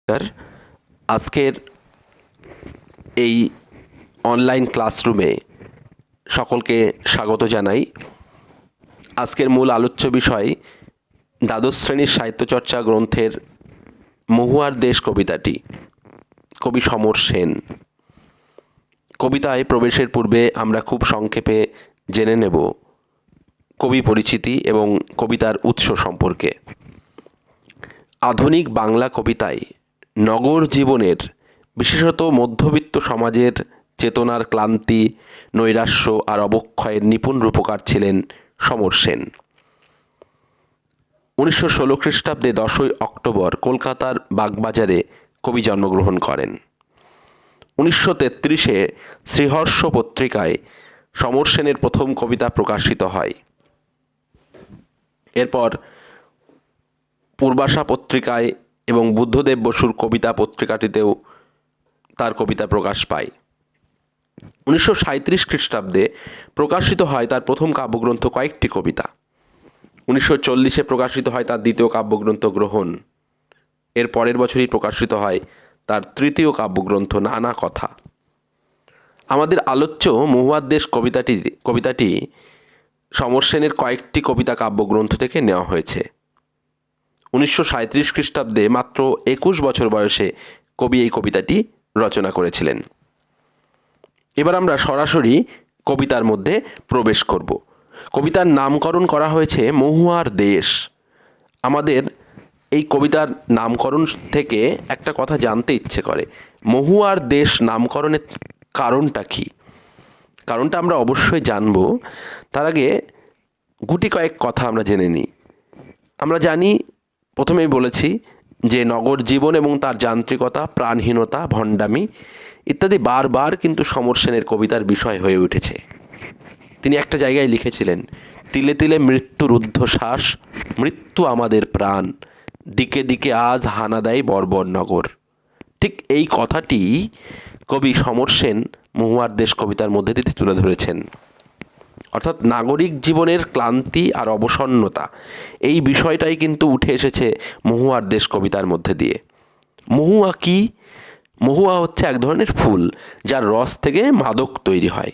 নমস্কার। আজকের এই অনলাইন ক্লাসরুমে সকলকে স্বাগত জানাই। আজকের মূল আলোচ্য বিষয় দ্বাদশ শ্রেণীর সাহিত্যচর্চা গ্রন্থের মহুয়ার দেশ কবিতাটি, কবি সমর সেন। কবিতায় প্রবেশের পূর্বে আমরা খুব সংক্ষেপে জেনে নেব কবি পরিচিতি এবং কবিতার উৎস সম্পর্কে। আধুনিক বাংলা কবিতায় নগর জীবনের, বিশেষত মধ্যবিত্ত সমাজের চেতনার ক্লান্তি, নৈরাশ্য আর অবক্ষয়ের নিপুণ রূপকার ছিলেন সমর সেন। 1916 খ্রিস্টাব্দে 10ই অক্টোবর কলকাতার বাগবাজারে কবি জন্মগ্রহণ করেন। 1933-এ শ্রীহর্ষ পত্রিকায় সমর সেনের প্রথম কবিতা প্রকাশিত হয়। এরপর পূর্বাশা পত্রিকায় এবং বুদ্ধদেব বসুর কবিতা পত্রিকাটিতেও তার কবিতা প্রকাশ পায়। 1937 খ্রিস্টাব্দে প্রকাশিত হয় তার প্রথম কাব্যগ্রন্থ কয়েকটি কবিতা। 1940-এ প্রকাশিত হয় তার দ্বিতীয় কাব্যগ্রন্থ গ্রহণ। এর পরের বছরই প্রকাশিত হয় তার তৃতীয় কাব্যগ্রন্থ নানা কথা। আমাদের আলোচ্য মহুয়ার দেশ কবিতাটি সমর সেনের কয়েকটি কবিতা কাব্যগ্রন্থ থেকে নেওয়া হয়েছে। 1937 খ্রিস্টাব্দে মাত্র 21 বছর বয়সে কবি এই কবিতাটি রচনা করেছিলেন। এবার আমরা সরাসরি কবিতার মধ্যে প্রবেশ করব। কবিতার নামকরণ করা হয়েছে মহুয়ার দেশ। আমাদের এই কবিতার নামকরণ থেকে একটা কথা জানতে ইচ্ছে করে, মহুয়ার দেশ নামকরণের কারণটা কী? কারণটা আমরা অবশ্যই জানব। তার আগে গুটি কয়েক কথা আমরা জেনে নিই। আমরা জানি, প্রথমেই বলেছি যে নগর জীবন এবং তার যান্ত্রিকতা, প্রাণহীনতা, ভণ্ডামি ইত্যাদি বারবার কিন্তু সমর সেনের কবিতার বিষয় হয়ে উঠেছে। তিনি একটা জায়গায় লিখেছিলেন, তিলে তিলে মৃত্যুর ঊর্ধ্বশ্বাস, মৃত্যু আমাদের প্রাণ, দিকে দিকে আজ হানা দেয় বর্বর নগর। ঠিক এই কথাটি কবি সমর সেন মহুয়ার দেশ কবিতার মধ্যে দিয়ে তুলে ধরেছেন। অর্থাৎ নাগরিক জীবনের ক্লান্তি আর অবসন্নতা, এই বিষয়টাই কিন্তু উঠে এসেছে মহুয়ার দেশ কবিতার মধ্যে দিয়ে। মহুয়া কি? মহুয়া হচ্ছে এক ধরনের ফুল যার রস থেকে মাদক তৈরি হয়।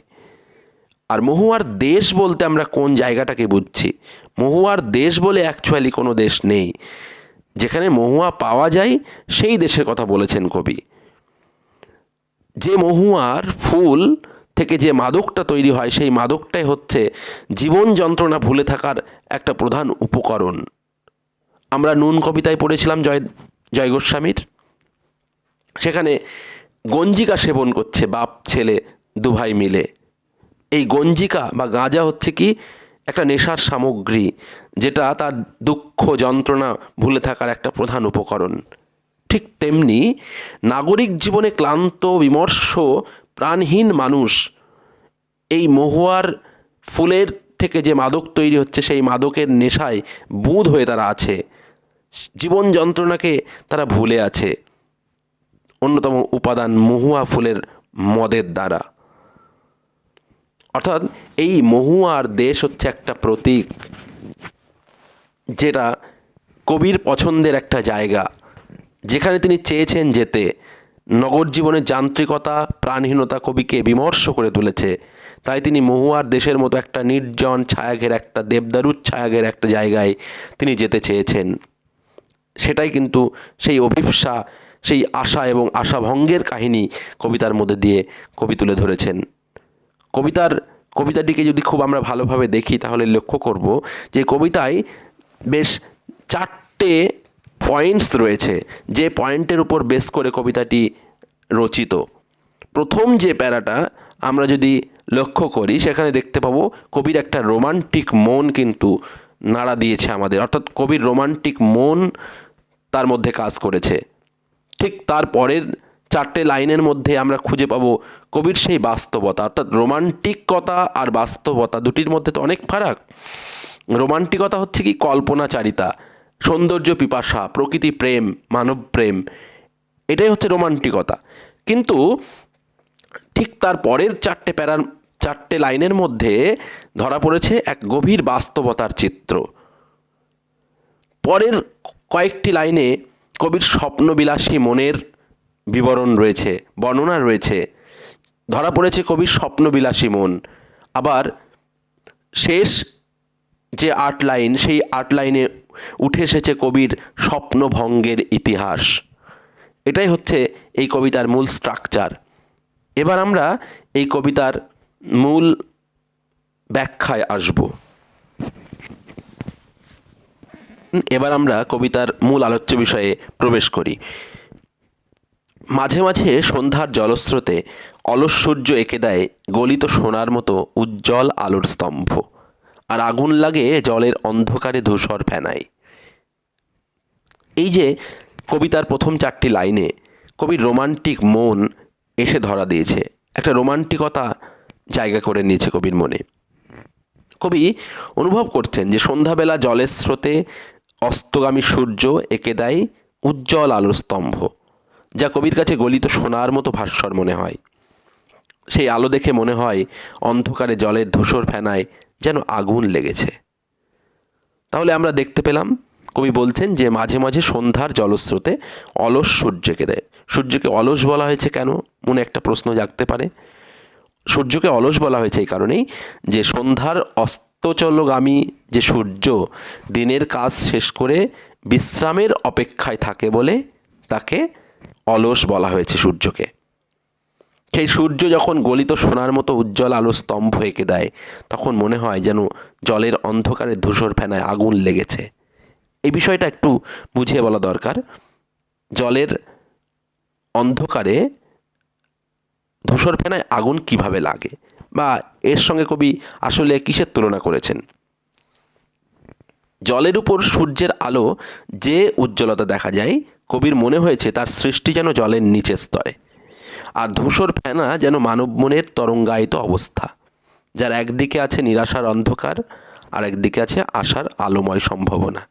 আর মহুয়ার দেশ বলতে আমরা কোন জায়গাটাকে বুঝছি? মহুয়ার দেশ বলে অ্যাকচুয়ালি কোনো দেশ নেই। যেখানে মহুয়া পাওয়া যায় সেই দেশের কথা বলেছেন কবি। যে মহুয়ার ফুল থেকে যে মাদকটা তৈরি হয়, সেই মাদকটাই হচ্ছে জীবন যন্ত্রণা ভুলে থাকার একটা প্রধান উপকরণ। আমরা নুন কবিতায় পড়েছিলাম জয় গোস্বামীর। সেখানে গঞ্জিকা সেবন করছে বাপ ছেলে দুভাই মিলে। এই গঞ্জিকা বা গাঁজা হচ্ছে কি একটা নেশার সামগ্রী, যেটা তার দুঃখ যন্ত্রণা ভুলে থাকার একটা প্রধান উপকরণ। ঠিক তেমনি নাগরিক জীবনে ক্লান্ত, বিমর্ষ, প্রাণহীন মানুষ এই মহুয়ার ফুলের থেকে যে মাদক তৈরি হচ্ছে, সেই মাদকের নেশায় বুঁদ হয়ে তারা আছে। জীবন যন্ত্রণাকে তারা ভুলে আছে অন্যতম উপাদান মহুয়া ফুলের মদের দ্বারা। অর্থাৎ এই মহুয়ার দেশ হচ্ছে একটা প্রতীক, যেটা কবির পছন্দের একটা জায়গা, যেখানে তিনি চেয়েছেন যেতে। নগর জীবনের যান্ত্রিকতা, প্রাণহীনতা কবিকে বিমর্ষ করে তুলেছে। তাই তিনি মহুয়ার দেশের মতো একটা নির্জন ছায়াঘের, একটা দেবদারুর ছায়াঘের একটা জায়গায় তিনি যেতে চেয়েছেন। সেটাই কিন্তু সেই অভিপ্সা, সেই আশা এবং আশাভঙ্গের কাহিনী কবিতার মধ্যে দিয়ে কবি তুলে ধরেছেন। কবিতাটিকে যদি খুব আমরা ভালোভাবে দেখি, তাহলে লক্ষ্য করব যে কবিতায় বেশ 4টে পয়েন্টস রয়েছে, যে পয়েন্টের উপর বেস করে কবিতাটি রচিত। প্রথম যে প্যারাটা আমরা যদি লক্ষ্য করি, সেখানে দেখতে পাবো কবির একটা রোমান্টিক মন কিন্তু নাড়া দিয়েছে আমাদের। অর্থাৎ কবির রোমান্টিক মন তার মধ্যে কাজ করেছে। ঠিক তার পরের 4টে লাইনের মধ্যে আমরা খুঁজে পাবো কবির সেই বাস্তবতা। অর্থাৎ রোমান্টিকতা আর বাস্তবতা দুটির মধ্যে তো অনেক ফারাক। রোমান্টিকতা হচ্ছে কি কল্পনাচারিতা, সৌন্দর্য পিপাসা, প্রকৃতি প্রেম, মানব প্রেম, এটাই হচ্ছে রোমান্টিকতা। কিন্তু ঠিক তার পরের 4টে লাইনের মধ্যে ধরা পড়েছে এক গভীর বাস্তবতার চিত্র। পরের কয়েকটি লাইনে কবির স্বপ্নবিলাসী মনের বিবরণ রয়েছে, বর্ণনা রয়েছে। ধরা পড়েছে কবির স্বপ্নবিলাসী মন। আবার শেষ যে 8 লাইন, সেই 8 লাইনে উঠে এসেছে কবির স্বপ্নভঙ্গের ইতিহাস। এটাই হচ্ছে এই কবিতার মূল স্ট্রাকচার। এবার আমরা এই কবিতার মূল ব্যাখ্যায় আসব। এবার আমরা কবিতার মূল আলোচ্য বিষয়ে প্রবেশ করি। মাঝে মাঝে সন্ধ্যার জলস্রোতে অলস সূর্য এঁকে দেয় গলিত সোনার মতো উজ্জ্বল আলোর স্তম্ভ, আর আগুন লাগে জলের অন্ধকারে ধূসর ফেনায়। এই যে কবিতার প্রথম 4টি লাইনে কবির রোমান্টিক মন এসে ধরা দিয়েছে, একটা রোমান্টিকতা জায়গা করে নিয়েছে কবির মনে। কবি অনুভব করছেন যে সন্ধ্যাবেলা জলের স্রোতে অস্তগামী সূর্য এঁকে দেয় উজ্জ্বল আলোর স্তম্ভ, যা কবির কাছে গলিত সোনার মতো ভাস্বর মনে হয়। সেই আলো দেখে মনে হয় অন্ধকারে জলের ধূসর ফেনায় যেন আগুন লেগেছে। তাহলে আমরা দেখতে পেলাম কবি বলছেন যে মাঝে মাঝে সন্ধ্যার জলস্রোতে অলস সূর্য এঁকে দেয়। সূর্যকে অলস বলা হয়েছে কেন? মনে একটা প্রশ্ন জাগতে পারে। সূর্যকে অলস বলা হয়েছে এই কারণেই যে সন্ধ্যার অস্তচলগামী যে সূর্য দিনের কাজ শেষ করে বিশ্রামের অপেক্ষায় থাকে বলে তাকে অলস বলা হয়েছে সূর্যকে। সেই সূর্য যখন গলিত সোনার মতো উজ্জ্বল আলো স্তম্ভ এঁকে দেয়, তখন মনে হয় যেন জলের অন্ধকারে ধূসর ফেনায় আগুন লেগেছে। এই বিষয়টা একটু বুঝিয়ে বলা দরকার। জলের অন্ধকারে ধূসর ফেনায় আগুন কিভাবে লাগে, বা এর সঙ্গে কবি আসলে কিসের তুলনা করেছেন। জলের উপর সূর্যের আলো যে উজ্জ্বলতা দেখা যায়, কবির মনে হয়েছে তার সৃষ্টি যেন জলের নিচের স্তরে, আর ধূসর ফেনা যেন মানব মনের তরঙ্গায়িত অবস্থা, যার একদিকে আছে নিরাশার অন্ধকার আর একদিকে আছে আশার আলোময় সম্ভাবনা।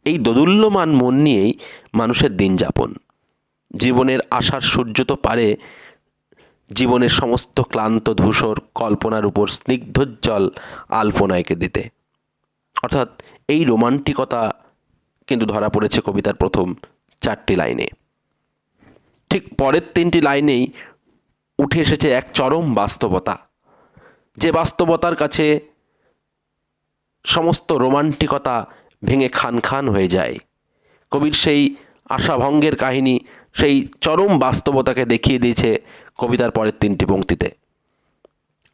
এই দোদুল্যমান মন নিয়েই মানুষের দিন যাপন। জীবনের আশার সূর্য তো পারে জীবনের সমস্ত ক্লান্ত ধূসর কল্পনার উপর স্নিগ্ধোজ্জ্বল আলপনা এঁকে দিতে। অর্থাৎ এই রোমান্টিকতা কিন্তু ধরা পড়েছে কবিতার প্রথম 4টি লাইনে। ঠিক পরের 3টি লাইনেই উঠে এসেছে এক চরম বাস্তবতা, যে বাস্তবতার কাছে সমস্ত রোমান্টিকতা ভেঙে খান খান হয়ে যায়। কবির সেই আশাভঙ্গের কাহিনী, সেই চরম বাস্তবতাকে দেখিয়ে দিয়েছে কবিতার পরের 3টি পংক্তিতে।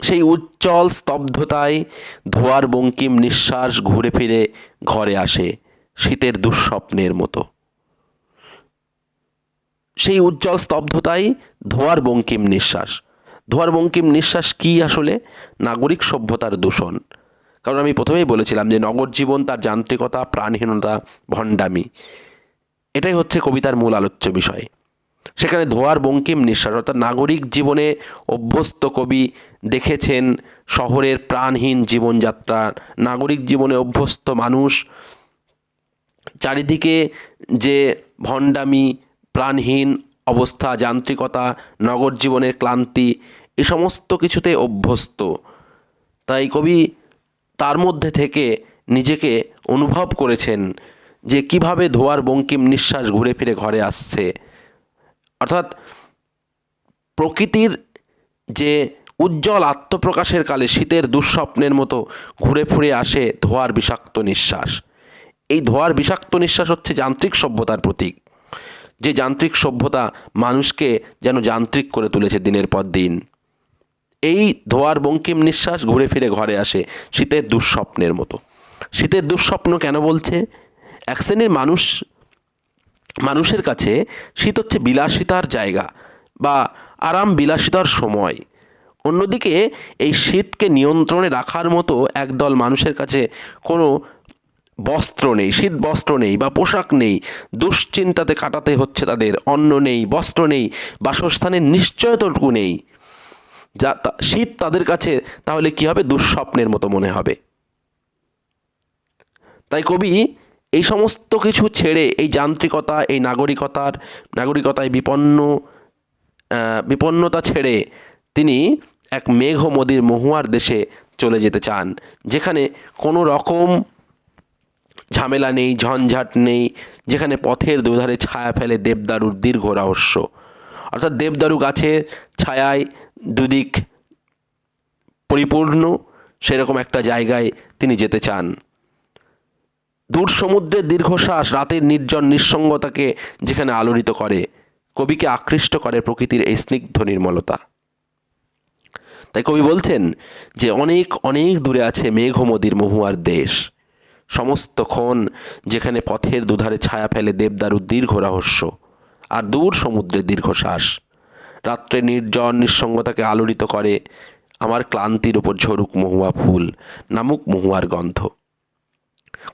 সেই উজ্জ্বল স্তব্ধতায় ধোয়ার বঙ্কিম নিঃশ্বাস ঘুরে ফিরে ঘরে আসে শীতের দুঃস্বপ্নের মতো। সেই উজ্জ্বল স্তব্ধতায় ধোয়ার বঙ্কিম নিঃশ্বাস। ধোয়ার বঙ্কিম নিঃশ্বাস কি আসলে? নাগরিক সভ্যতার দূষণ। কারণ আমি প্রথমেই বলেছিলাম যে নগর জীবন, তার যান্ত্রিকতা, প্রাণহীনতা, ভণ্ডামি, এটাই হচ্ছে কবিতার মূল আলোচ্য বিষয়। সেখানে ধোয়ার বঙ্কিম নিঃশ্বাস, অর্থাৎ নাগরিক জীবনে অভ্যস্ত কবি দেখেছেন শহরের প্রাণহীন জীবনযাত্রা, নাগরিক জীবনে অভ্যস্ত মানুষ, চারিদিকে যে ভণ্ডামি, প্রাণহীন অবস্থা, যান্ত্রিকতা, নগর জীবনের ক্লান্তি, এ সমস্ত কিছুতে অভ্যস্ত। তাই কবি তার মধ্যে থেকে নিজেকে অনুভব করেছেন যে কিভাবে ধোয়ার বঙ্কিম নিঃশ্বাস ঘুরে ফিরে ঘরে আসছে। অর্থাৎ প্রকৃতির যে উজ্জ্বল আত্মপ্রকাশের কালে শীতের দুঃস্বপ্নের মতো ঘুরে ফিরে আসে ধোয়ার বিষাক্ত নিঃশ্বাস। এই ধোয়ার বিষাক্ত নিঃশ্বাস হচ্ছে যান্ত্রিক সভ্যতার প্রতীক, যে যান্ত্রিক সভ্যতা মানুষকে যেন যান্ত্রিক করে তুলেছে দিনের পর দিন। এই ধোয়ার বঙ্কিম নিঃশ্বাস ঘুরে ফিরে ঘরে আসে শীতের দুঃস্বপ্নের মতো। শীতের দুঃস্বপ্ন কেন বলছে? এক শ্রেণীর মানুষের কাছে শীত হচ্ছে বিলাসিতার জায়গা বা আরাম বিলাসিতার সময়। অন্যদিকে এই শীতকে নিয়ন্ত্রণে রাখার মতো একদল মানুষের কাছে কোনো বস্ত্র নেই, শীত বস্ত্র নেই বা পোশাক নেই। দুশ্চিন্তাতে কাটাতে হচ্ছে তাদের, অন্ন নেই, বস্ত্র নেই, বাসস্থানের নিশ্চয়তাটুকু নেই। যা শীত তাদের কাছে তাহলে কি হবে? দুঃস্বপ্নের মতো মনে হবে। তাই কবি এই সমস্ত কিছু ছেড়ে, এই যান্ত্রিকতা, এই নাগরিকতায় বিপন্নতা ছেড়ে তিনি এক মেঘমদির মহুয়ার দেশে চলে যেতে চান, যেখানে কোনো রকম ঝামেলা নেই, ঝঞ্ঝাট নেই, যেখানে পথের দুধারে ছায়া ফেলে দেবদারুর দীর্ঘ রহস্য। অর্থাৎ দেবদারু গাছের ছায়ায় দুদিক পরিপূর্ণ, সেরকম একটা জায়গায় তিনি যেতে চান। দূর সমুদ্রের দীর্ঘশ্বাস রাতের নির্জন নিঃসঙ্গতাকে যেখানে আলোড়িত করে, কবিকে আকৃষ্ট করে প্রকৃতির এই স্নিগ্ধ নির্মলতা। তাই কবি বলছেন যে অনেক অনেক দূরে আছে মেঘমদির মহুয়ার দেশ, সমস্তক্ষণ যেখানে পথের দুধারে ছায়া ফেলে দেবদারুর দীর্ঘ রহস্য আর দূর সমুদ্রের দীর্ঘশ্বাস। রাত্রে নির্জন নিঃসঙ্গতাকে আলোড়িত করে আমার ক্লান্তির ওপর ঝরুক মহুয়া ফুল, নামুক মহুয়ার গন্ধ।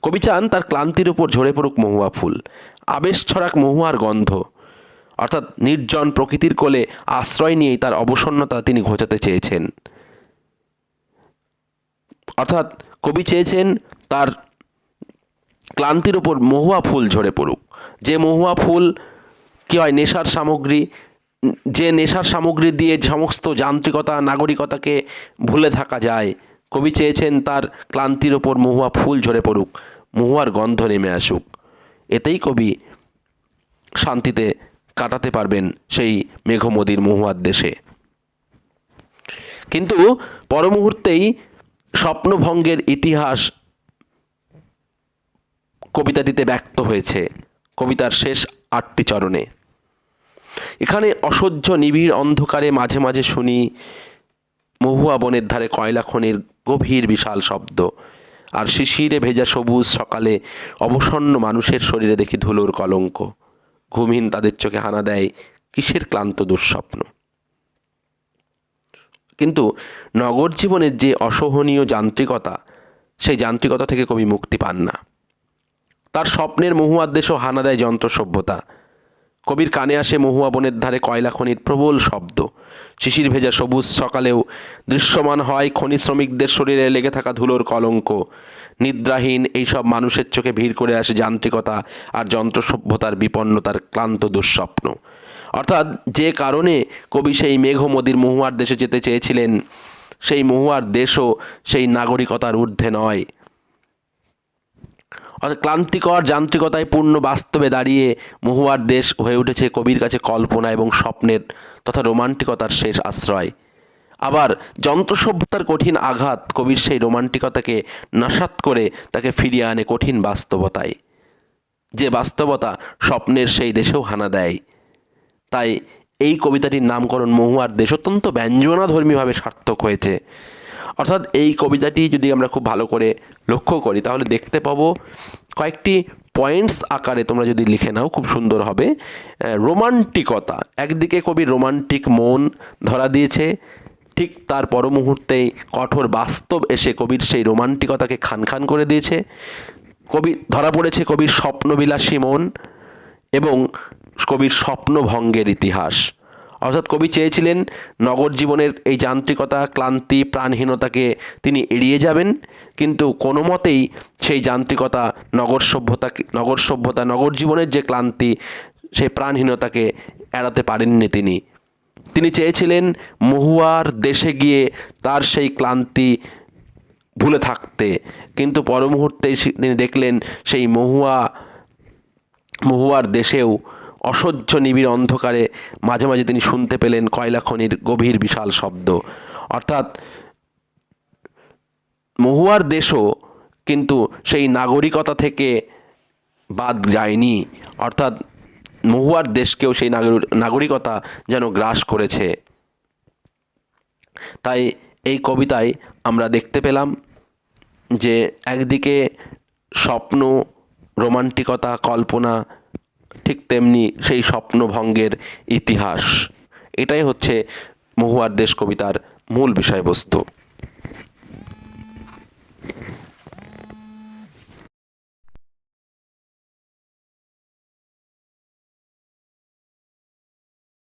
কবি চান তার ক্লান্তির ওপর ঝরে পড়ুক মহুয়া ফুল, আবেশ ছড়াক মহুয়ার গন্ধ। অর্থাৎ নির্জন প্রকৃতির কোলে আশ্রয় নিয়েই তার অবসন্নতা তিনি ঘোচাতে চেয়েছেন। অর্থাৎ কবি চেয়েছেন তার ক্লান্তির ওপর মহুয়া ফুল ঝরে পড়ুক। যে মহুয়া ফুল কী হয়, নেশার সামগ্রী, যে নেশার সামগ্রী দিয়ে সমস্ত যান্ত্রিকতা নাগরিকতাকে ভুলে থাকা যায়। কবি চেয়েছেন তার ক্লান্তির ওপর মহুয়া ফুল ঝরে পড়ুক, মহুয়ার গন্ধ নেমে আসুক। এতেই কবি শান্তিতে কাটাতে পারবেন সেই মেঘমদির মহুয়ার দেশে। কিন্তু পরমুহূর্তেই স্বপ্নভঙ্গের ইতিহাস কবিতাটিতে ব্যক্ত হয়েছে কবিতার শেষ 8টি চরণে। এখানে অসহ্য নিবিড় অন্ধকারে মাঝে মাঝে শুনি মহুয়া বনের ধারে কয়লা খনির গভীর বিশাল শব্দ, আর শিশিরে ভেজা সবুজ সকালে অবসন্ন মানুষের শরীরে দেখি ধুলোর কলঙ্ক। ঘুমহীন তাদের চোখে হানা দেয় কিসের ক্লান্ত দুঃস্বপ্ন। কিন্তু নগর জীবনের যে অসহনীয় যান্ত্রিকতা, সেই যান্ত্রিকতা থেকে কবি মুক্তি পান না। তার স্বপ্নের মহুয়ার দেশও হানা দেয় যন্ত্র সভ্যতা। কবির কানে আসে মহুয়া বনের ধারে কয়লা খনির প্রবল শব্দ। শিশির ভেজা সবুজ সকালেও দৃশ্যমান হয় খনি শ্রমিকদের শরীরে লেগে থাকা ধুলোর কলঙ্ক। নিদ্রাহীন এইসব মানুষের চোখে ভিড় করে আসে যান্ত্রিকতা আর যন্ত্র সভ্যতার বিপন্নতার ক্লান্ত দুঃস্বপ্ন। অর্থাৎ যে কারণে কবি সেই মেঘমদির মহুয়ার দেশে যেতে চেয়েছিলেন, সেই মহুয়ার দেশও সেই নাগরিকতার ঊর্ধ্বে নয়। অর্থাৎ ক্লান্তিকর যান্ত্রিকতায় পূর্ণ বাস্তবে দাঁড়িয়ে মহুয়ার দেশ হয়ে উঠেছে কবির কাছে কল্পনা এবং স্বপ্নের তথা রোমান্টিকতার শেষ আশ্রয়। আবার যন্ত্র সভ্যতার কঠিন আঘাত কবির সেই রোমান্টিকতাকে নস্যাৎ করে তাকে ফিরিয়ে আনে কঠিন বাস্তবতায়, যে বাস্তবতা স্বপ্নের সেই দেশেও হানা দেয়। তাই এই কবিতাটির নামকরণ মহুয়ার দেশ অত্যন্ত ব্যঞ্জনাধর্মীভাবে সার্থক হয়েছে। অর্থাৎ এই কবিতাটি যদি আমরা খুব ভালো করে লক্ষ্য করি তাহলে দেখতে পাবো কয়েকটি পয়েন্টস আকারে তোমরা যদি লিখে নাও খুব সুন্দর হবে। রোমান্টিকতা, একদিকে কবি রোমান্টিক মন ধরা দিয়েছে, ঠিক তার পর মুহূর্তেই কঠোর বাস্তব এসে কবির সেই রোমান্টিকতাকে খান খান করে দিয়েছে। কবি ধরা পড়েছে কবির স্বপ্নবিলাসী মন এবং কবির স্বপ্নভঙ্গের ইতিহাস। অর্থাৎ কবি চেয়েছিলেন নগর জীবনের এই যান্ত্রিকতা, ক্লান্তি, প্রাণহীনতাকে তিনি এড়িয়ে যাবেন, কিন্তু কোনো মতেই সেই যান্ত্রিকতা, নগর সভ্যতা, নগর জীবনের যে ক্লান্তি, সেই প্রাণহীনতাকে এড়াতে পারেননি তিনি। তিনি চেয়েছিলেন মহুয়ার দেশে গিয়ে তার সেই ক্লান্তি ভুলে থাকতে, কিন্তু পর মুহূর্তেই তিনি দেখলেন সেই মহুয়ার দেশেও অসহ্য নিবিড় অন্ধকারে মাঝে মাঝে তিনি শুনতে পেলেন কয়লা খনির গভীর বিশাল শব্দ। অর্থাৎ মহুয়ার দেশও কিন্তু সেই নাগরিকতা থেকে বাদ যায়নি। অর্থাৎ মহুয়ার দেশকেও সেই নাগরিকতা যেন গ্রাস করেছে। তাই এই কবিতায় আমরা দেখতে পেলাম যে একদিকে স্বপ্ন, রোমান্টিকতা, কল্পনা, ঠিক তেমনি সেই স্বপ্নভঙ্গের ইতিহাস। এটাই হচ্ছে মহুয়ার দেশ কবিতার মূল বিষয়বস্তু।